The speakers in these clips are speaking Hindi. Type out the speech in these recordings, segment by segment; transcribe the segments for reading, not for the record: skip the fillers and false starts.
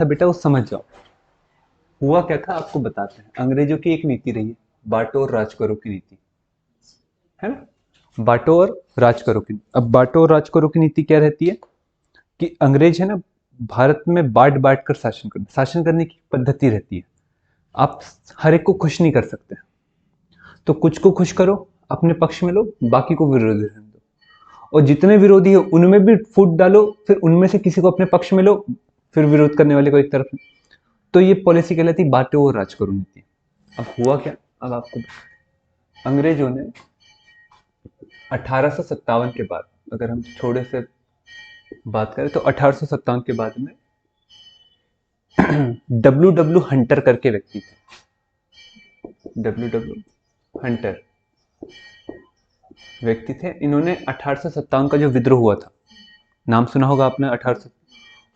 था बेटा वो समझ जाओ। हुआ क्या था आपको बताते हैं। अंग्रेजों की एक नीति रही है, बांटो और राज करो की नीति, है ना। बांटो और राज करो की, अब बांटो और राज करो की नीति क्या रहती है कि अंग्रेज है ना, भारत में बांट बांट कर शासन करने की पद्धति रहती है। आप हर एक को खुश नहीं कर सकते, तो कुछ को खुश करो, अपने पक्ष में लो, बाकी को विरोधी रहने दो। और जितने विरोधी है उनमें भी फूट डालो, फिर उनमें से किसी को अपने पक्ष में लो, फिर विरोध करने वाले को एक तरफ। तो ये पॉलिसी कहलाती बांटो और राज करो नीति। अब हुआ क्या, अब आपको, अंग्रेजों ने 1857 के बाद, अगर हम थोड़े से बात करें तो 1857 के बाद में डब्ल्यू डब्ल्यू हंटर करके व्यक्ति थे, डब्ल्यू डब्ल्यू हंटर व्यक्ति थे। इन्होंने 1857 का जो विद्रोह हुआ था, नाम सुना होगा आपने, 1800,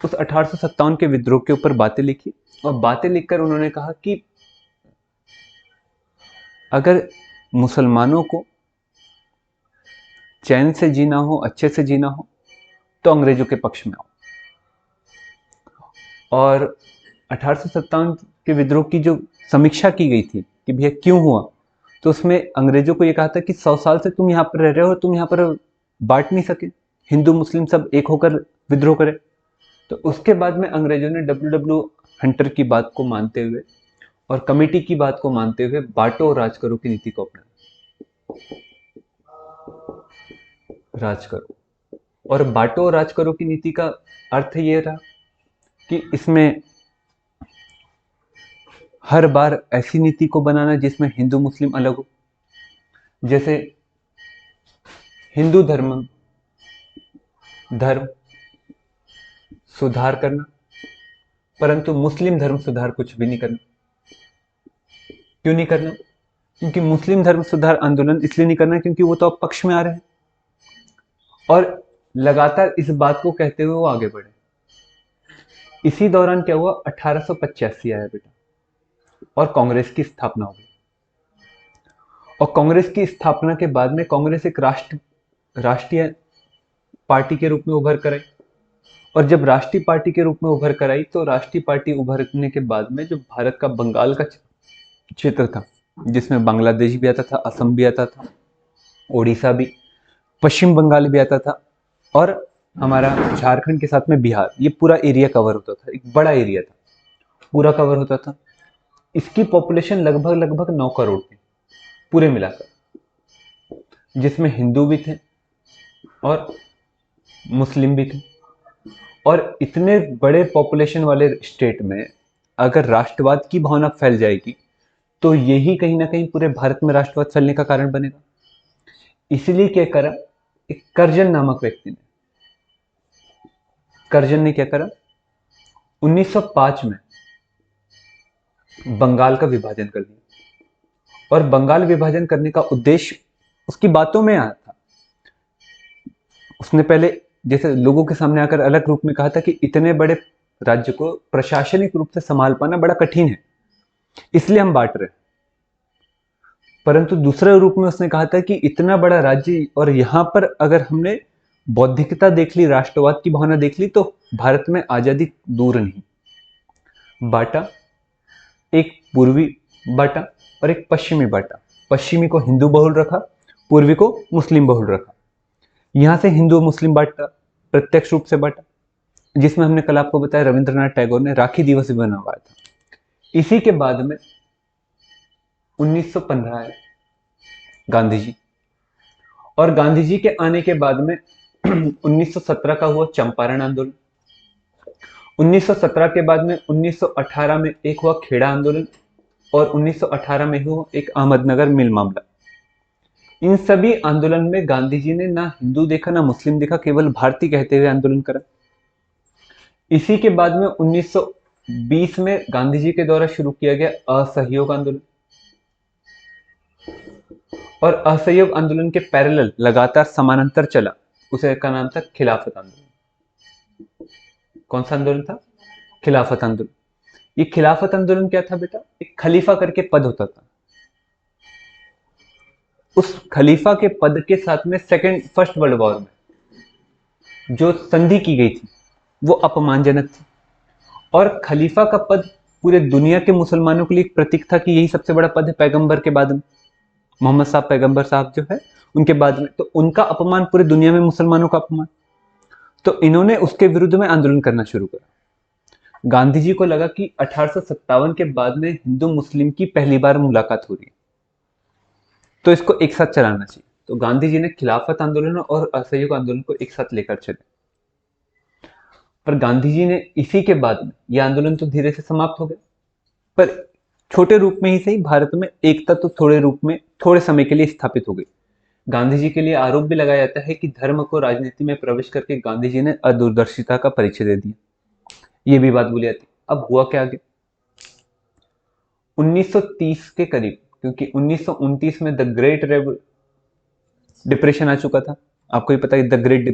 उस 1857 के विद्रोह के ऊपर बातें लिखी। और बातें लिखकर उन्होंने कहा कि अगर मुसलमानों को चैन से जीना हो, अच्छे से जीना हो, तो अंग्रेजों के पक्ष में आओ। और 1857 के विद्रोह की जो समीक्षा की गई थी कि भैया क्यों हुआ, तो उसमें अंग्रेजों को यह कहा था कि 100 साल से तुम यहाँ पर रह रहे हो, तुम यहाँ पर बांट नहीं सके, हिंदू मुस्लिम सब एक होकर विद्रोह करे। तो उसके बाद में अंग्रेजों ने डब्ल्यू डब्ल्यू हंटर की बात को मानते हुए और कमेटी की बात को मानते हुए बांटो और राज करो की नीति को अपनाया। राज करो, और बांटो और राज करो की नीति का अर्थ ये रहा कि इसमें हर बार ऐसी नीति को बनाना जिसमें हिंदू मुस्लिम अलग हो। जैसे हिंदू धर्म सुधार करना, परंतु मुस्लिम धर्म सुधार कुछ भी नहीं करना। क्यों नहीं करना? क्योंकि मुस्लिम धर्म सुधार आंदोलन इसलिए नहीं करना क्योंकि वो तो अब पक्ष में आ रहे हैं, और लगातार इस बात को कहते हुए वो आगे बढ़े। इसी दौरान क्या हुआ, 1885 आया बेटा, और कांग्रेस की स्थापना हो गई। और कांग्रेस की स्थापना के बाद में कांग्रेस एक राष्ट्रीय पार्टी के रूप में उभर कर आई। और जब राष्ट्रीय पार्टी के रूप में उभर कर आई, तो राष्ट्रीय पार्टी उभरने के बाद में जो भारत का बंगाल का क्षेत्र था, जिसमें बांग्लादेश भी आता था, असम भी आता था, ओडिशा भी, पश्चिम बंगाल भी आता था, और हमारा झारखंड के साथ में बिहार, ये पूरा एरिया कवर होता था। एक बड़ा एरिया था, पूरा कवर होता था। इसकी पॉपुलेशन लगभग लगभग 9 करोड़ थी पूरे मिलाकर, जिसमें हिंदू भी थे और मुस्लिम भी थे। और इतने बड़े पॉपुलेशन वाले स्टेट में अगर राष्ट्रवाद की भावना फैल जाएगी, तो यही कहीं ना कहीं पूरे भारत में राष्ट्रवाद फैलने का कारण बनेगा। इसलिए क्या करा, एक कर्जन नामक व्यक्ति ने, कर्जन ने क्या करा, 1905 में बंगाल का विभाजन कर दिया। और बंगाल विभाजन करने का उद्देश्य उसकी बातों में आया था। उसने पहले जैसे लोगों के सामने आकर अलग रूप में कहा था कि इतने बड़े राज्य को प्रशासनिक रूप से संभाल पाना बड़ा कठिन है, इसलिए हम बांट रहे हैं। परंतु दूसरे रूप में उसने कहा था कि इतना बड़ा राज्य, और यहां पर अगर हमने बौद्धिकता देख ली, राष्ट्रवाद की भावना देख ली, तो भारत में आजादी दूर नहीं। बांटा, एक पूर्वी बांटा और एक पश्चिमी बांटा। पश्चिमी को हिंदू बहुल रखा, पूर्वी को मुस्लिम बहुल रखा। यहां से हिंदू मुस्लिम बांटा, प्रत्यक्ष रूप से बांटा, जिसमें हमने कल आपको बताया रविंद्रनाथ टैगोर ने राखी दिवस भी बनवाया था। इसी के बाद में 1915 आए गांधी जी, और गांधी जी के आने के बाद में 1917 का हुआ चंपारण आंदोलन। 1917 के बाद में 1918 में एक हुआ खेड़ा आंदोलन, और 1918 में हुआ एक अहमदनगर मिल मामला। इन सभी आंदोलन में गांधी जी ने ना हिंदू देखा ना मुस्लिम देखा, केवल भारतीय कहते हुए आंदोलन करा। इसी के बाद में 1920 में गांधी जी के द्वारा शुरू किया गया असहयोग आंदोलन, और असहयोग आंदोलन के पैरेलल लगातार समानांतर चला, उसे का नाम था खिलाफत आंदोलन। कौन सा आंदोलन था? खिलाफत आंदोलन। ये खिलाफत आंदोलन क्या था बेटा, एक खलीफा करके पद होता था। उस खलीफा के पद के साथ में फर्स्ट वर्ल्ड वॉर में जो संधि की गई थी वो अपमानजनक थी, और खलीफा का पद पूरे दुनिया के मुसलमानों के लिए एक प्रतीक था कि यही सबसे बड़ा पद है पैगंबर के बाद में। मोहम्मद साहब पैगंबर साहब जो है उनके बाद में, तो उनका अपमान पूरे दुनिया में मुसलमानों का अपमान। तो इन्होंने उसके विरुद्ध में आंदोलन करना शुरू करा। गांधी जी को लगा कि 1857 के बाद में हिंदू मुस्लिम की पहली बार मुलाकात हो रही है, तो इसको एक साथ चलाना चाहिए। तो गांधी जी ने खिलाफत आंदोलन और असहयोग आंदोलन को एक साथ लेकर चले। पर गांधी जी ने इसी के बाद में यह आंदोलन तो धीरे से समाप्त हो गए, पर छोटे रूप में ही सही भारत में एकता तो थोड़े रूप में थोड़े समय के लिए स्थापित हो गई। गांधी जी के लिए आरोप भी लगाया जाता है कि धर्म को राजनीति में प्रवेश करके गांधी जी ने अदूरदर्शिता का परिचय दे दिया, ये भी बात बोली जाती। अब हुआ क्या आगे? 1930 के करीब, क्योंकि 1929 में द ग्रेट डिप्रेशन आ चुका था, आपको ही पता है द ग्रेट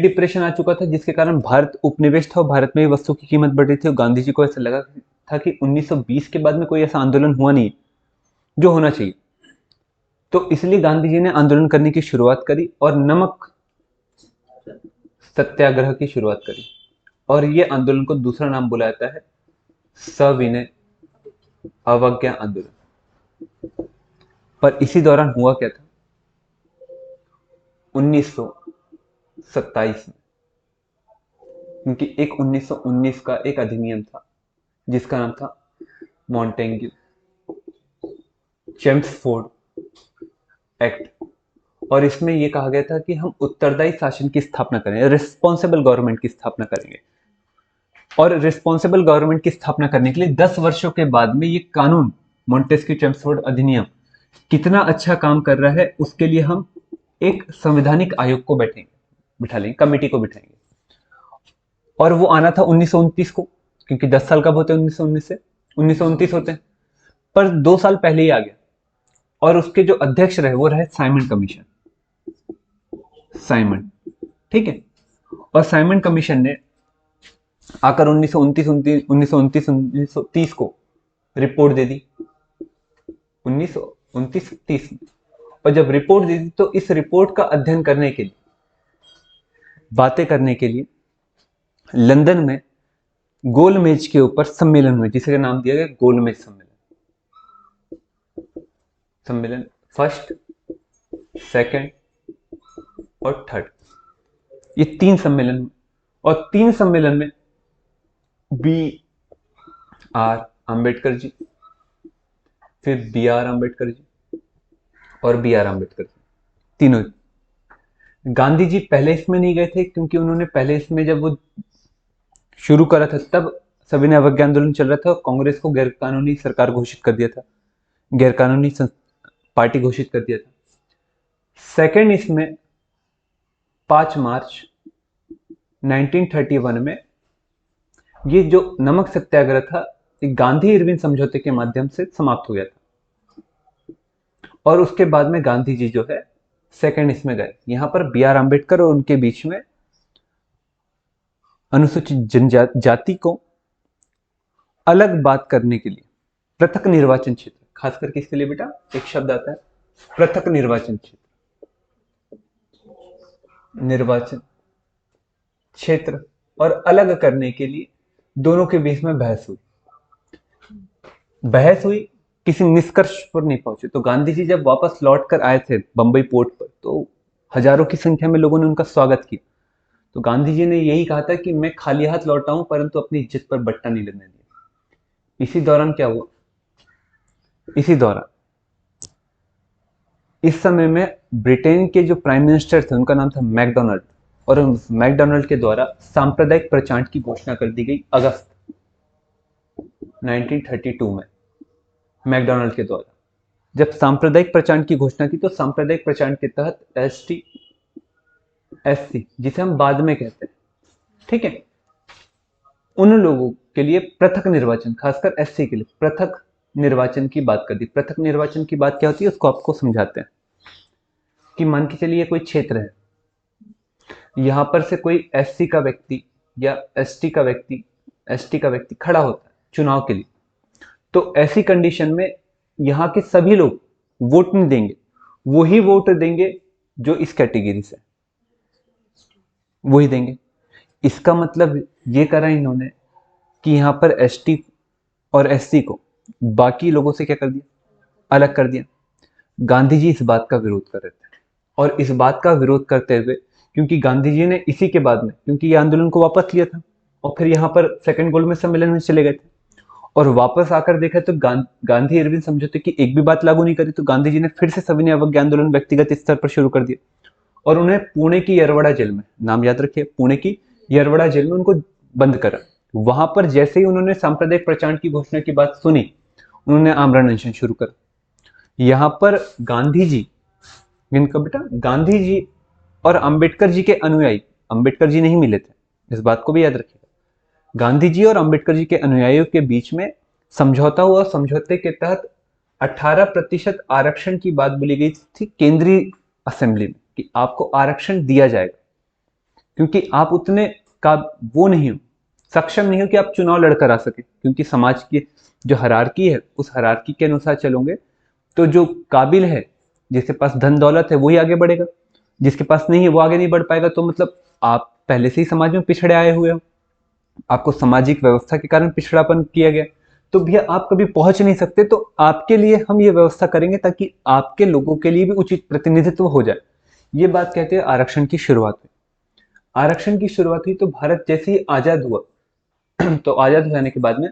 डिप्रेशन आ चुका था, जिसके कारण भारत उपनिवेश था और भारत में वस्तु की कीमत बढ़ रही थी। और गांधी जी को ऐसा लगा था कि 1920 के बाद में कोई ऐसा आंदोलन हुआ नहीं जो होना चाहिए। तो इसलिए गांधी जी ने आंदोलन करने की शुरुआत करी और नमक सत्याग्रह की शुरुआत करी, और ये आंदोलन को दूसरा नाम बुलाया जाता है सविनय अवज्ञा आंदोलन। पर इसी दौरान हुआ क्या था? 1927 में, क्योंकि एक 1919 का एक अधिनियम था जिसका नाम था मॉन्टेग्यू चेम्सफोर्ड एक्ट, और इसमें यह कहा गया था कि हम उत्तरदायी शासन की स्थापना करेंगे, रिस्पॉन्सिबल गवर्नमेंट की स्थापना करेंगे। और रिस्पॉन्सिबल गवर्नमेंट की स्थापना करने के लिए 10 वर्षों के बाद में ये कानून मॉन्टेस्क्यू चेम्सफोर्ड अधिनियम कितना अच्छा काम कर रहा है, उसके लिए हम एक संवैधानिक आयोग को बिठा लेंगे, कमेटी को बिठाएंगे। और वो आना था 1929 को, क्योंकि 10 साल कब होते हैं? 1919 से 1929 होते हैं, पर 2 साल पहले ही आ गया। और उसके जो अध्यक्ष रहे वो रहे साइमन कमीशन, साइमन, ठीक है। और साइमन कमीशन ने आकर 1929-1930 को रिपोर्ट दे दी, 1929-30 में। और जब रिपोर्ट दे दी तो इस रिपोर्ट का अध्ययन करने के लिए, बातें करने के लिए लंदन में गोल मेज के ऊपर सम्मेलन हुए, जिसका नाम दिया गया गोल मेज सम्मेलन। फर्स्ट, सेकंड और थर्ड, ये 3 सम्मेलन। और 3 सम्मेलन में बी आर अंबेडकर जी, फिर बी आर अंबेडकर जी और बी आर अंबेडकर जी, तीनों। गांधी जी पहले इसमें नहीं गए थे, क्योंकि उन्होंने पहले इसमें जब वो शुरू करा था तब सविनय अवज्ञा आंदोलन चल रहा था और कांग्रेस को गैरकानूनी सरकार घोषित कर दिया था, गैरकानूनी पार्टी घोषित कर दिया था। सेकंड इसमें 5 मार्च 1931 में ये जो नमक सत्याग्रह था, गांधी इरविन समझौते के माध्यम से समाप्त हो गया था। और उसके बाद में गांधी जी जो है सेकंड इसमें गए। यहां पर बी आर अंबेडकर और उनके बीच में अनुसूचित जनजाति को अलग बात करने के लिए पृथक निर्वाचन क्षेत्र, खासकर किसके लिए बेटा? एक शब्द आता है पृथक निर्वाचन क्षेत्र, निर्वाचन क्षेत्र, और अलग करने के लिए दोनों के बीच में बहस हुई, किसी निष्कर्ष पर नहीं पहुंचे। तो गांधी जी जब वापस लौट कर आए थे बंबई पोर्ट पर, तो हजारों की संख्या में लोगों ने उनका स्वागत किया। तो गांधी जी ने यही कहा था कि मैं खाली हाथ लौटा हूं, परंतु अपनी इज्जत पर बट्टा नहीं लगने दिया। इसी दौरान क्या हुआ? इसी दौरान इस समय में ब्रिटेन के जो प्राइम मिनिस्टर थे उनका नाम था मैकडोनाल्ड, और मैकडोनाल्ड के द्वारा सांप्रदायिक प्रचार की घोषणा कर दी गई अगस्त 1932 में। मैकडोनाल्ड के द्वारा जब सांप्रदायिक प्रचार की घोषणा की, तो सांप्रदायिक प्रचार के तहत एसटी एससी, जिसे हम बाद में कहते हैं, ठीक है, उन लोगों के लिए पृथक निर्वाचन, खासकर एससी के लिए पृथक निर्वाचन की बात कर दी। पृथक निर्वाचन की बात क्या होती है उसको आपको समझाते हैं। कि मान के चलिए कोई क्षेत्र है, यहां पर से कोई एससी का व्यक्ति या एसटी का व्यक्ति खड़ा होता है चुनाव के लिए, तो ऐसी कंडीशन में यहां के सभी लोग वोट नहीं देंगे, वही वोट देंगे जो इस कैटेगरी से, वही देंगे। इसका मतलब ये करा इन्होंने कि यहाँ पर एसटी और एससी को बाकी लोगों से क्या कर दिया, अलग कर दिया। गांधी जी इस बात का विरोध कर रहे थे, और इस बात का विरोध करते हुए, क्योंकि गांधी जी ने इसी के बाद में, क्योंकि ये आंदोलन को वापस लिया था और फिर यहाँ पर सेकंड गोलमेज सम्मेलन में चले गए थे, और वापस आकर देखा तो गांधी इरविन समझौते की एक भी बात लागू नहीं करी, तो गांधी जी ने फिर से सविनय अवज्ञा आंदोलन व्यक्तिगत स्तर पर शुरू कर दिया, और उन्हें पुणे की यरवड़ा जेल में, नाम याद रखिए, पुणे की यरवड़ा जेल में उनको बंद करा। वहां पर जैसे ही उन्होंने सांप्रदायिक प्रचार की घोषणा की बात सुनी, उन्होंने आमरण अनशन शुरू करा। यहाँ पर गांधी जी, इनका बेटा गांधी जी और अंबेडकर जी के अनुयायी, अंबेडकर जी नहीं मिले थे, इस बात को भी याद रखिएगा, गांधी जी और अंबेडकर जी के अनुयायियों के बीच में समझौता हुआ। समझौते के तहत 18% आरक्षण की बात बोली गई थी केंद्रीय असेंबली में, कि आपको आरक्षण दिया जाएगा, क्योंकि आप उतने का वो नहीं हो, सक्षम नहीं हो कि आप चुनाव लड़कर आ सके, क्योंकि समाज की जो हायरार्की है उस हायरार्की के अनुसार चलोगे तो जो काबिल है, जिसके पास धन दौलत है वही आगे बढ़ेगा, जिसके पास नहीं है वो आगे नहीं बढ़ पाएगा। तो मतलब आप पहले से ही समाज में पिछड़े आए हुए हो, आपको सामाजिक व्यवस्था के कारण पिछड़ापन किया गया, तो भैया आप कभी पहुंच नहीं सकते, तो आपके लिए हम ये व्यवस्था करेंगे ताकि आपके लोगों के लिए भी उचित प्रतिनिधित्व हो जाए। ये बात कहते हैं आरक्षण की शुरुआत हुई। आरक्षण की शुरुआत हुई तो भारत जैसे ही आजाद हुआ तो आजाद हो जाने के बाद में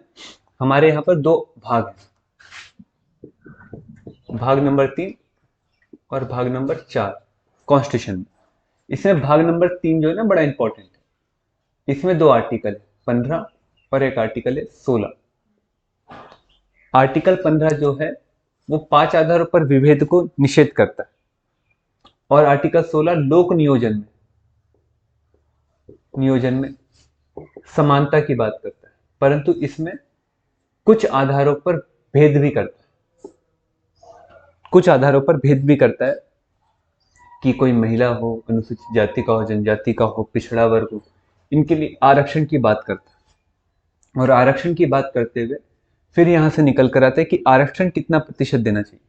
हमारे यहाँ पर दो भाग हैं, भाग नंबर 3 और भाग नंबर 4 कॉन्स्टिट्यूशन में। इसमें भाग नंबर 3 जो है ना बड़ा इंपॉर्टेंट है। इसमें 2 आर्टिकल है, 15 और एक आर्टिकल है 16। आर्टिकल 15 जो है वो 5 आधारों पर विभेद को निषेध करता है, और आर्टिकल 16 लोक नियोजन में समानता की बात करता है, परंतु इसमें कुछ आधारों पर भेद भी करता है, कुछ आधारों पर भेद भी करता है कि कोई महिला हो, अनुसूचित जाति का हो, जनजाति का हो, पिछड़ा वर्ग हो, इनके लिए आरक्षण की बात करता है। और आरक्षण की बात करते हुए फिर यहां से निकल कर आता है कि आरक्षण कितना प्रतिशत देना चाहिए।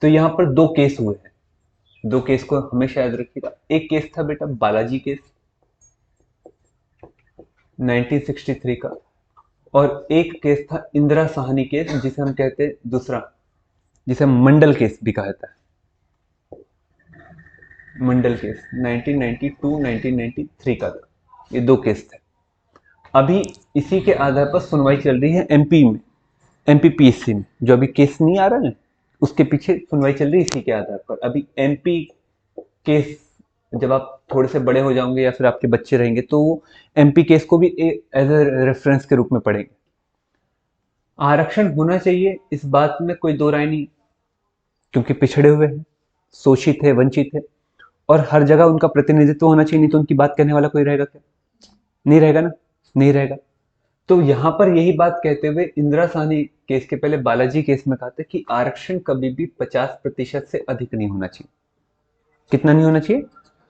तो यहाँ पर 2 केस हुए हैं, 2 केस को हमेशा याद रखिएगा। एक केस था बेटा बालाजी केस 1963 का, और एक केस था इंदिरा साहनी केस, जिसे हम कहते हैं दूसरा, जिसे मंडल केस भी कहा जाता है, मंडल केस 1992-1993 का था। ये 2 केस थे। अभी इसी के आधार पर सुनवाई चल रही है एमपी में, एमपीपीएससी में, जो अभी केस नहीं आ रहा है उसके पीछे सुनवाई चल रही है इसी के आधार पर। अभी एमपी केस जब आप थोड़े से बड़े हो जाओगे या फिर आपके बच्चे रहेंगे तो वो एमपी केस को भी एज ए रेफरेंस के रूप में पढ़ेंगे। आरक्षण होना चाहिए, इस बात में कोई दो राय नहीं, क्योंकि पिछड़े हुए हैं, शोषित है, वंचित है, और हर जगह उनका प्रतिनिधित्व होना चाहिए, नहीं तो उनकी बात कहने वाला कोई रहेगा क्या? नहीं रहेगा ना, नहीं रहेगा। तो यहां पर यही बात कहते हुए इंदिरा साहनी केस के पहले बालाजी केस में कहा था कि आरक्षण कभी भी 50% से अधिक नहीं होना चाहिए। कितना नहीं होना चाहिए?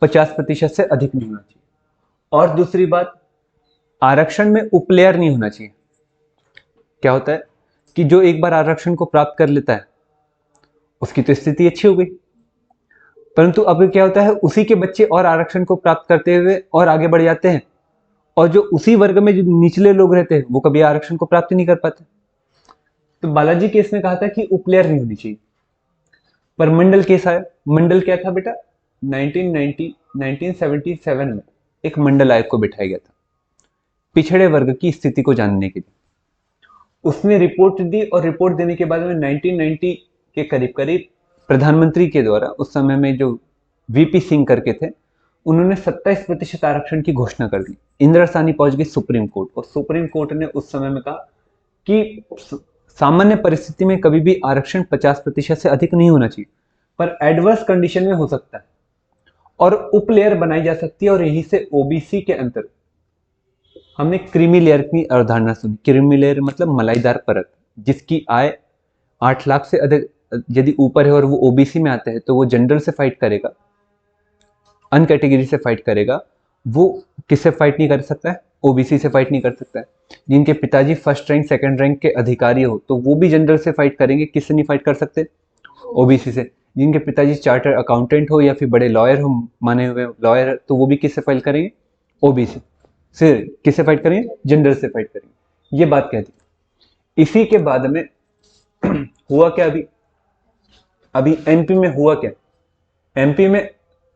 50% से अधिक नहीं होना चाहिए। और दूसरी बात, आरक्षण में उपलेयर नहीं होना चाहिए। क्या होता है कि जो एक बार आरक्षण को प्राप्त कर लेता है उसकी तो स्थिति अच्छी हो गई, परंतु अब क्या होता है, उसी के बच्चे और आरक्षण को प्राप्त करते हुए और आगे बढ़ जाते हैं, और जो उसी वर्ग में जो निचले लोग रहते हैं वो कभी आरक्षण को प्राप्त नहीं कर पाते। तो बालाजी केस में कहा था कि उपलेयर नहीं होनी चाहिए, पर मंडल केस आया। मंडल क्या था बेटा? 1977 में एक मंडल आयोग को बिठाया गया था पिछड़े वर्ग की स्थिति को जानने के लिए। उसने रिपोर्ट दी, और रिपोर्ट देने के बाद में 1990 के करीब करीब प्रधानमंत्री के द्वारा, उस समय में जो वीपी सिंह करके थे, उन्होंने 27% आरक्षण की घोषणा कर दी। इंदिरा साहनी पहुंच गई सुप्रीम कोर्ट, और सुप्रीम कोर्ट ने उस समय में कहा कि सामान्य परिस्थिति में कभी भी आरक्षण 50% से अधिक नहीं होना चाहिए, पर एडवर्स कंडीशन में हो सकता है और उपलेयर बनाई जा सकती है। और यहीं से ओबीसी के अंतर्गत हमने क्रीमी लेयर की अवधारणा सुनी। क्रीमी लेयर मतलब मलाईदार परत, जिसकी आय 8 लाख से अधिक यदि ऊपर है और वो ओबीसी में आते हैं तो वो जनरल से फाइट करेगा, अन कैटेगरी से फाइट करेगा। वो किससे फाइट नहीं कर सकता है? ओबीसी से फाइट नहीं कर सकता है। जिनके पिताजी फर्स्ट रैंक सेकंड रैंक के अधिकारी हो तो वो भी जनरल से फाइट करेंगे, किससे नहीं फाइट कर सकते? ओबीसी से। जिनके पिताजी चार्टर्ड अकाउंटेंट हो या फिर बड़े लॉयर हो, माने हुए लॉयर, तो वो भी किससे फाइट करेंगे? ओबीसी से। किससे फाइट करेंगे? जनरल से फाइट करेंगे। ये बात कह दी। इसी के बाद में हुआ क्या, अभी अभी एमपी में हुआ क्या, एमपी में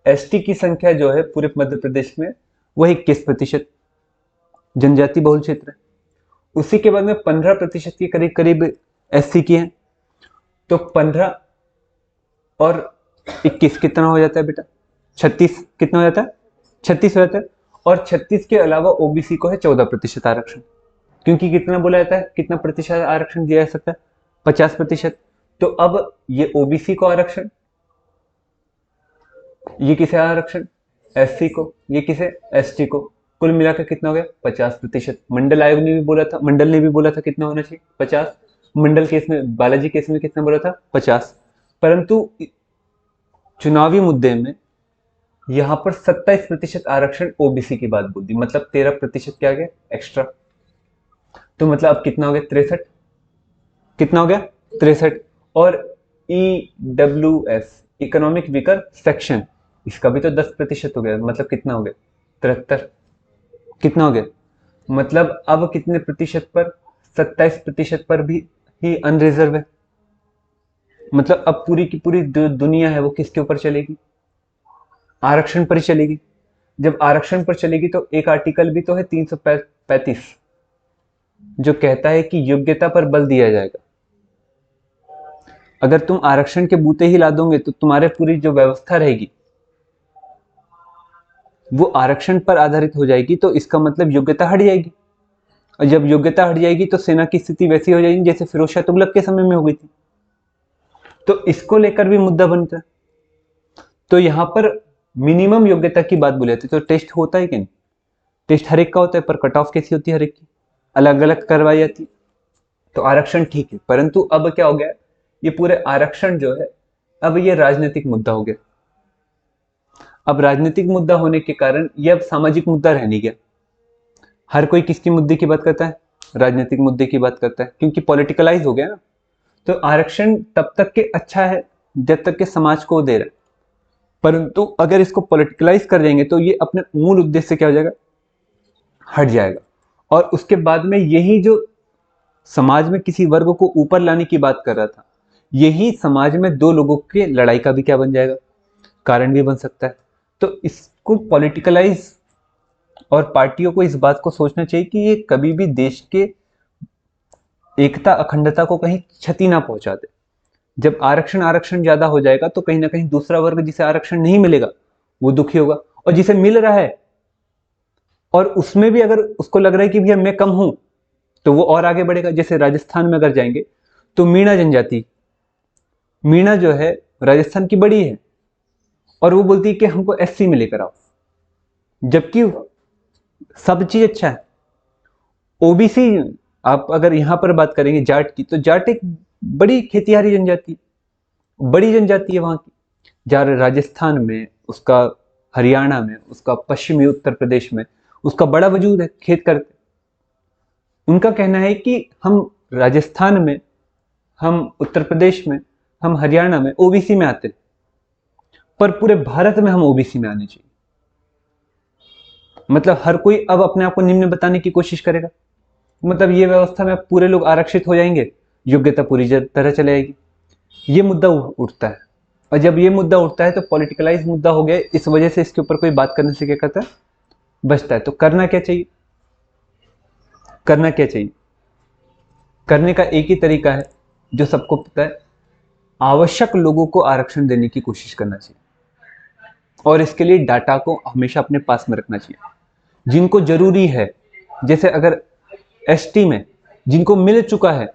एसटी की संख्या जो है पूरे मध्य प्रदेश में वह 21%, जनजाति बहुल क्षेत्र है। उसी के बाद में 15% के करीब करीब एससी की है। तो 15 और 21 कितना हो जाता है बेटा, 36 कितना हो जाता है, 36 हो जाता है। और 36 के अलावा ओबीसी को है 14% आरक्षण, क्योंकि कितना बोला जाता है, कितना प्रतिशत आरक्षण दिया जा सकता है, 50%। तो अब ये ओबीसी को आरक्षण, ये किसे आरक्षण, एससी को, ये किसे, एसटी को, कुल मिलाकर कितना हो गया, 50%। मंडल आयोग ने भी बोला था, मंडल ने भी बोला था कितना होना चाहिए, 50। मंडल केस में, बालाजी केस में कितना बोला था, 50। परंतु चुनावी मुद्दे में यहां पर 27% आरक्षण ओबीसी की बात बोल दी, मतलब 13% क्या गया एक्स्ट्रा। तो मतलब अब कितना हो गया, 63, कितना हो गया, 63। और EWS, इकोनॉमिक वीकर सेक्शन, इसका भी तो 10% हो गया, मतलब कितना हो गया, 73। कितना हो गया, मतलब अब कितने प्रतिशत पर, 27% पर भी ही अनरिजर्व है। मतलब अब पूरी की पूरी दुनिया है वो किसके ऊपर चलेगी, आरक्षण पर ही चलेगी। जब आरक्षण पर चलेगी तो एक आर्टिकल भी तो है 335 जो कहता है कि योग्यता पर बल दिया जाएगा। अगर तुम आरक्षण के बूते ही ला दोगे तो तुम्हारे पूरी जो व्यवस्था रहेगी वो आरक्षण पर आधारित हो जाएगी, तो इसका मतलब योग्यता हट जाएगी। और जब योग्यता हट जाएगी तो सेना की स्थिति वैसी हो जाएगी जैसे फिरोज शाह तुगलक के समय में हो गई थी। तो इसको लेकर भी मुद्दा बनता है। तो यहां पर मिनिमम योग्यता की बात बोली जाती है। तो टेस्ट होता है कि नहीं, टेस्ट हर एक का होता है, पर कट ऑफ कैसी होती है, हर एक की अलग अलग करवाई जाती है। तो आरक्षण ठीक है, परंतु अब क्या हो गया, ये पूरे आरक्षण जो है अब ये राजनीतिक मुद्दा हो गया। अब राजनीतिक मुद्दा होने के कारण ये अब सामाजिक मुद्दा रह नहीं गया। हर कोई किसके मुद्दे की बात करता है, राजनीतिक मुद्दे की बात करता है, क्योंकि पॉलिटिकलाइज हो गया ना। तो आरक्षण तब तक के अच्छा है जब तक के समाज को दे रहा है, परंतु अगर इसको पॉलिटिकलाइज कर देंगे तो ये अपने मूल उद्देश्य से क्या हो जाएगा, हट जाएगा। और उसके बाद में यही जो समाज में किसी वर्ग को ऊपर लाने की बात कर रहा था, यही समाज में दो लोगों के लड़ाई का भी क्या बन जाएगा, कारण भी बन सकता है। तो इसको पॉलिटिकलाइज, और पार्टियों को इस बात को सोचना चाहिए कि ये कभी भी देश के एकता अखंडता को कहीं क्षति ना पहुंचा दे। जब आरक्षण आरक्षण ज्यादा हो जाएगा तो कहीं ना कहीं दूसरा वर्ग जिसे आरक्षण नहीं मिलेगा वो दुखी होगा, और जिसे मिल रहा है और उसमें भी अगर उसको लग रहा है कि भैया मैं कम हूं तो वो और आगे बढ़ेगा। जैसे राजस्थान में अगर जाएंगे तो मीणा जनजाति, मीणा जो है राजस्थान की बड़ी है और वो बोलती है कि हमको एससी में लेकर आओ, जबकि सब चीज अच्छा है। ओबीसी, आप अगर यहां पर बात करेंगे जाट की, तो जाट एक बड़ी खेतिहरी जनजाति, बड़ी जनजाति है वहां की। जहाँ राजस्थान में उसका, हरियाणा में उसका, पश्चिमी उत्तर प्रदेश में उसका बड़ा वजूद है, खेत करते। उनका कहना है कि हम राजस्थान में, हम उत्तर प्रदेश में, हम हरियाणा में ओबीसी में आते हैं, पर पूरे भारत में हम ओबीसी में आने चाहिए। मतलब हर कोई अब अपने आप को निम्न बताने की कोशिश करेगा, मतलब ये व्यवस्था में पूरे लोग आरक्षित हो जाएंगे, योग्यता पूरी तरह चले आएगी। ये मुद्दा उठता है, और जब ये मुद्दा उठता है तो पॉलिटिकलाइज मुद्दा हो गया, इस वजह से इसके ऊपर कोई बात करने से क्या करता है, बचता है। तो करना क्या चाहिए, करना क्या चाहिए, करने का एक ही तरीका है जो सबको पता है, आवश्यक लोगों को आरक्षण देने की कोशिश करना चाहिए। और इसके लिए डाटा को हमेशा अपने पास में रखना चाहिए। जिनको जरूरी है, जैसे अगर एसटी में जिनको मिल चुका है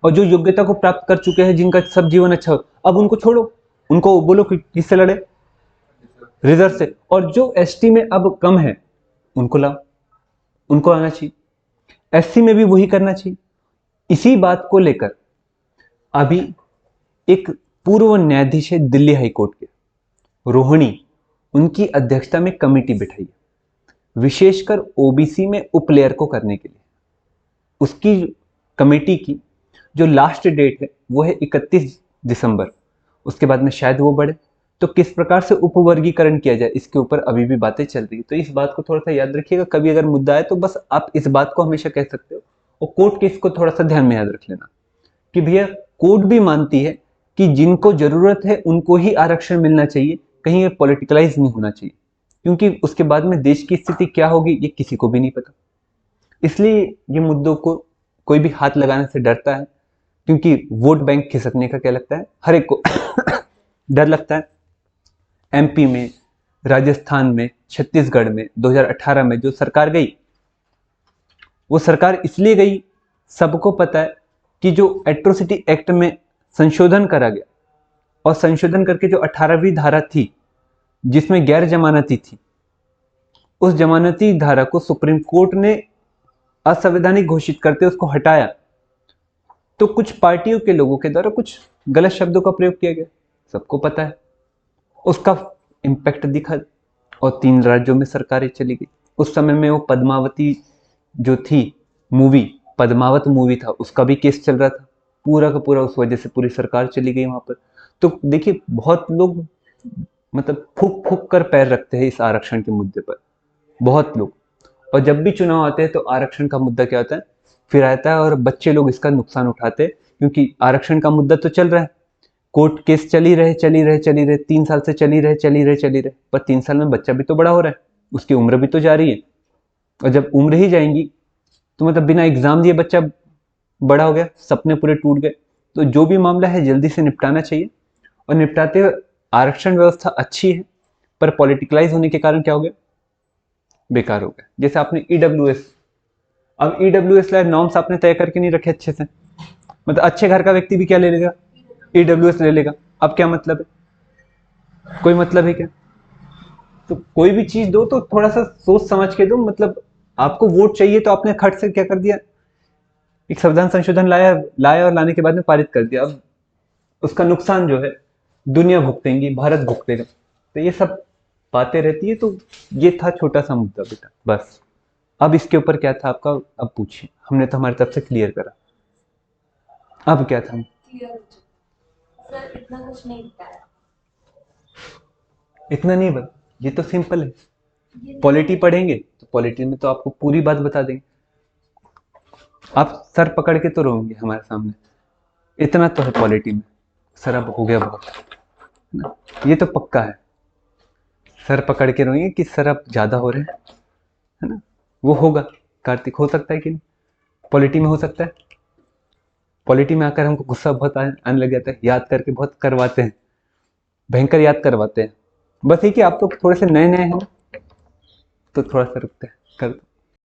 और जो योग्यता को प्राप्त कर चुके हैं, जिनका सब जीवन अच्छा हो, अब उनको छोड़ो, उनको बोलो कि किससे लड़े, रिजर्व से। और जो एसटी में अब कम है उनको लाओ, उनको आना चाहिए। एससी में भी वही करना चाहिए। इसी बात को लेकर अभी एक पूर्व न्यायाधीश है दिल्ली हाई कोर्ट के, रोहिणी, उनकी अध्यक्षता में कमेटी बिठाई है विशेषकर ओबीसी में उपलेयर को करने के लिए। उसकी कमेटी की जो लास्ट डेट है वो है 31 दिसंबर। उसके बाद में शायद वो बढ़े। तो किस प्रकार से उपवर्गीकरण किया जाए इसके ऊपर अभी भी बातें चल रही है। तो इस बात को थोड़ा सा याद रखिएगा, कभी अगर मुद्दा है तो बस आप इस बात को हमेशा कह सकते हो और कोर्ट केस को थोड़ा सा ध्यान में याद रख लेना कि भैया कोर्ट भी मानती है कि जिनको जरूरत है उनको ही आरक्षण मिलना चाहिए, कहीं ये पॉलिटिकलाइज नहीं होना चाहिए, क्योंकि उसके बाद में देश की स्थिति क्या होगी ये किसी को भी नहीं पता। इसलिए ये मुद्दों को कोई भी हाथ लगाने से डरता है, क्योंकि वोट बैंक खिसकने का क्या लगता है, हर एक को डर लगता है। एमपी में, राजस्थान में, छत्तीसगढ़ में 2018 में जो सरकार गई, वो सरकार इसलिए गई, सबको पता है कि जो एट्रोसिटी एक्ट में संशोधन करा गया, और संशोधन करके जो 18वीं धारा थी जिसमें गैर जमानती थी, उस जमानती धारा को सुप्रीम कोर्ट ने असंवैधानिक घोषित करते उसको हटाया। तो कुछ पार्टियों के लोगों के द्वारा कुछ गलत शब्दों का प्रयोग किया गया, सबको पता है, उसका इम्पैक्ट दिखा और 3 राज्यों में सरकारें चली गई। उस समय में वो पद्मावती जो थी मूवी, पद्मावत मूवी था, उसका भी केस चल रहा था, पूरा का पूरा उस वजह से पूरी सरकार चली गई वहां पर। तो देखिए बहुत लोग मतलब फूक फूक कर पैर रखते हैं इस आरक्षण के मुद्दे पर, बहुत लोग। और जब भी चुनाव आते हैं तो आरक्षण का मुद्दा क्या होता है, फिर आता है और बच्चे लोग इसका नुकसान उठाते हैं, क्योंकि आरक्षण का मुद्दा तो चल रहा है, कोर्ट केस चल ही रहे 3 साल से चल ही रहे, पर 3 साल में बच्चा भी तो बड़ा हो रहा है, उसकी उम्र भी तो जा रही है, और जब उम्र ही जाएंगी तो मतलब बिना एग्जाम दिए बच्चा बड़ा हो गया, सपने पूरे टूट गए। तो जो भी मामला है जल्दी से निपटाना चाहिए, और निपटाते हुए आरक्षण व्यवस्था अच्छी है, पर पॉलिटिकलाइज होने के कारण क्या हो गया, बेकार हो गया। जैसे आपने ईडब्ल्यूएस, अब ईडब्ल्यूएस लाइव नॉर्म्स आपने तय करके नहीं रखे अच्छे से, मतलब अच्छे घर का व्यक्ति भी क्या ले लेगा, ईडब्ल्यूएस ले लेगा। अब क्या मतलब है, कोई मतलब है क्या? तो कोई भी चीज दो तो थोड़ा सा सोच समझ के दो, मतलब आपको वोट चाहिए तो आपने खट से क्या कर दिया, एक संविधान संशोधन लाया और लाने के बाद में पारित कर दिया। अब उसका नुकसान जो है दुनिया भुगतेंगी, भारत भुगतेगा। तो ये सब बातें रहती है। तो ये था छोटा सा मुद्दा बेटा, बस। अब इसके ऊपर क्या था आपका, अब पूछिए, हमने तो हमारी तरफ से क्लियर करा, अब क्या था? सर इतना कुछ नहीं बताया। इतना नहीं बस, ये तो सिंपल है। पॉलिटी पढ़ेंगे तो पॉलिटी में तो आपको पूरी बात बता देंगे, आप सर पकड़ के तो रोएंगे हमारे सामने, इतना तो है पॉलिटी में। सर अब हो गया बहुत, है ना? ये तो पक्का है, सर पकड़ के रोएंगे कि सर अब ज्यादा हो रहे हैं, है ना? वो होगा कार्तिक, हो सकता है कि नहीं, पॉलिटी में हो सकता है। पॉलिटी में आकर हमको गुस्सा बहुत आने लग जाता है, याद करके बहुत करवाते हैं, भयंकर याद करवाते हैं। बस ये कि आप लोग थोड़े से नए नए हैं तो थोड़ा सा रुकते हैं, कर दो।